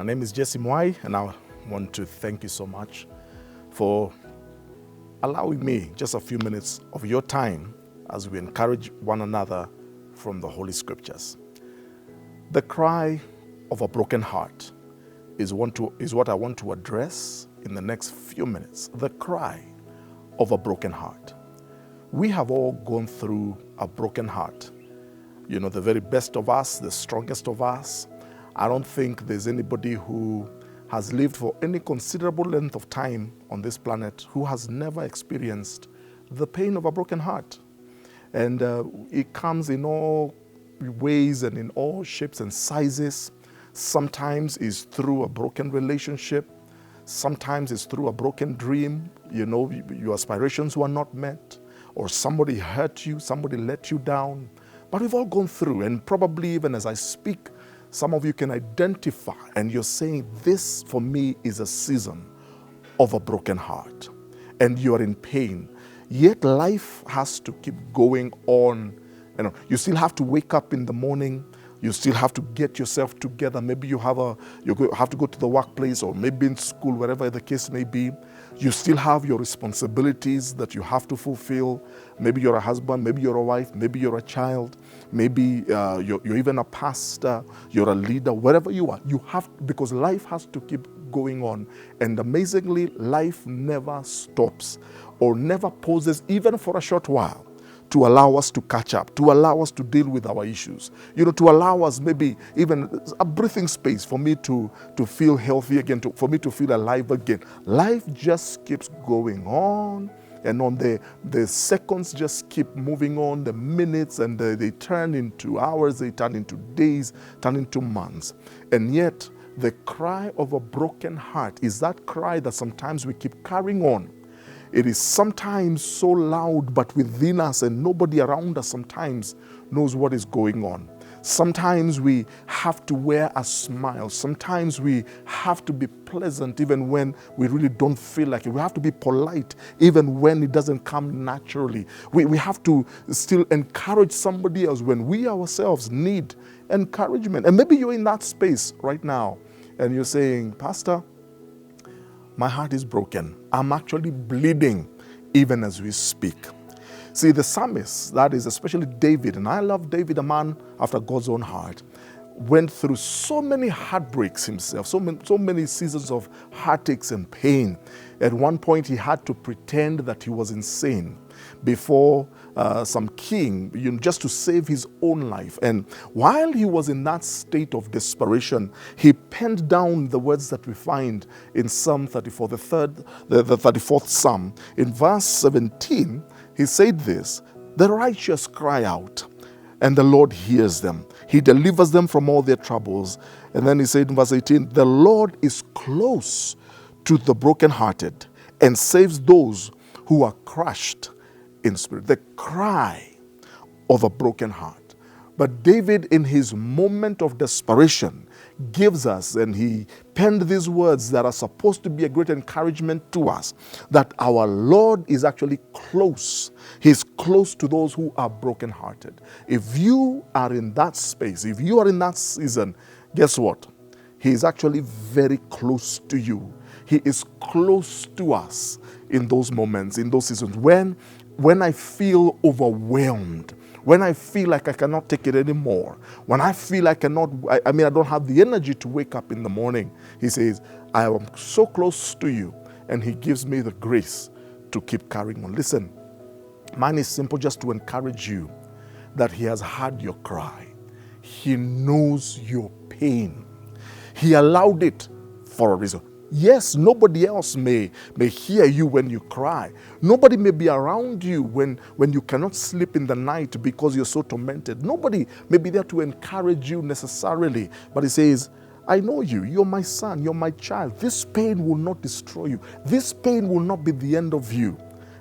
name is Mwai, and I want to thank you so much for allowing me just a few minutes of your time as we encourage one another from the Holy Scriptures. The cry of a broken heart is what I want to address in the next few minutes. The cry of a broken heart. We have all gone through a broken heart. You know, the very best of us, the strongest of us. I don't think there's anybody who has lived for any considerable length of time on this planet who has never experienced the pain of a broken heart. And it comes in all ways and in all shapes and sizes. Sometimes it's through a broken relationship. Sometimes it's through a broken dream. You know, your aspirations were not met, or somebody hurt you, somebody let you down. But we've all gone through, and probably even as I speak, some of you can identify, and you're saying, this for me is a season of a broken heart, and you're in pain. Yet life has to keep going on. You know, you still have to wake up in the morning. You still have to get yourself together. Maybe you have to go to the workplace, or maybe in school, wherever the case may be. You still have your responsibilities that you have to fulfill. Maybe you're a husband, maybe you're a wife, maybe you're a child, maybe you're even a pastor, you're a leader, wherever you are. You have, because life has to keep going on. And amazingly, life never stops or never pauses, even for a short while, to allow us to catch up, to allow us to deal with our issues, you know, to allow us maybe even a breathing space for me to feel healthy again, for me to feel alive again. Life just keeps going on and on. The seconds just keep moving on, the minutes, and they turn into hours, they turn into days, turn into months. And yet, the cry of a broken heart is that cry that sometimes we keep carrying on. It is sometimes so loud, but within us, and nobody around us sometimes knows what is going on. Sometimes we have to wear a smile. Sometimes we have to be pleasant even when we really don't feel like it. We have to be polite even when it doesn't come naturally. We have to still encourage somebody else when we ourselves need encouragement. And maybe you're in that space right now and you're saying, Pastor, my heart is broken. I'm actually bleeding even as we speak. See, the psalmist, that is especially David, and I love David, a man after God's own heart, went through so many heartbreaks himself, so many seasons of heartaches and pain. At one point, he had to pretend that he was insane before some king, you know, just to save his own life. And while he was in that state of desperation, he penned down the words that we find in Psalm 34, the 34th Psalm. In verse 17, he said this, "The righteous cry out, and the Lord hears them. He delivers them from all their troubles." And then he said in verse 18, "The Lord is close to the brokenhearted and saves those who are crushed in spirit." The cry of a broken heart. But David, in his moment of desperation, gives us, and he penned these words that are supposed to be a great encouragement to us, that our Lord is actually close. He's close to those who are brokenhearted. If you are in that space, if you are in that season, guess what? He is actually very close to you. He is close to us in those moments, in those seasons. When I feel overwhelmed, when I feel like I cannot take it anymore, when I feel I don't have the energy to wake up in the morning, he says, I am so close to you, and he gives me the grace to keep carrying on. Listen, mine is simple, just to encourage you that he has heard your cry. He knows your pain. He allowed it for a reason. Yes, nobody else may hear you when you cry. Nobody may be around you when you cannot sleep in the night because you're so tormented. Nobody may be there to encourage you necessarily. But he says, I know you. You're my son. You're my child. This pain will not destroy you. This pain will not be the end of you.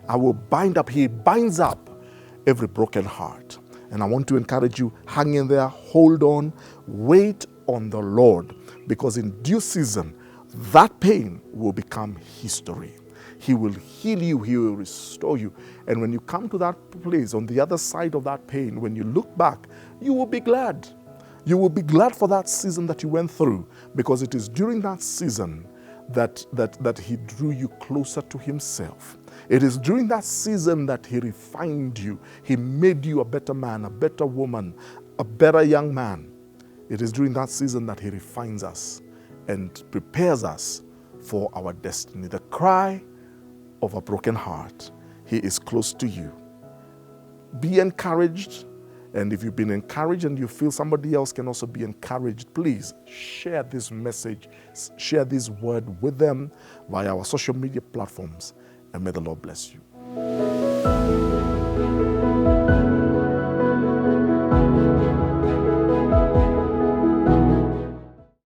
I will bind up. He binds up every broken heart. And I want to encourage you, hang in there, hold on, wait on the Lord, because in due season, that pain will become history. He will heal you. He will restore you. And when you come to that place, on the other side of that pain, when you look back, you will be glad. You will be glad for that season that you went through, because it is during that season that he drew you closer to himself. It is during that season that he refined you. He made you a better man, a better woman, a better young man. It is during that season that he refines us and prepares us for our destiny. The cry of a broken heart, he is close to you. Be encouraged. And if you've been encouraged and you feel somebody else can also be encouraged, please share this message, share this word with them via our social media platforms, and may the Lord bless you.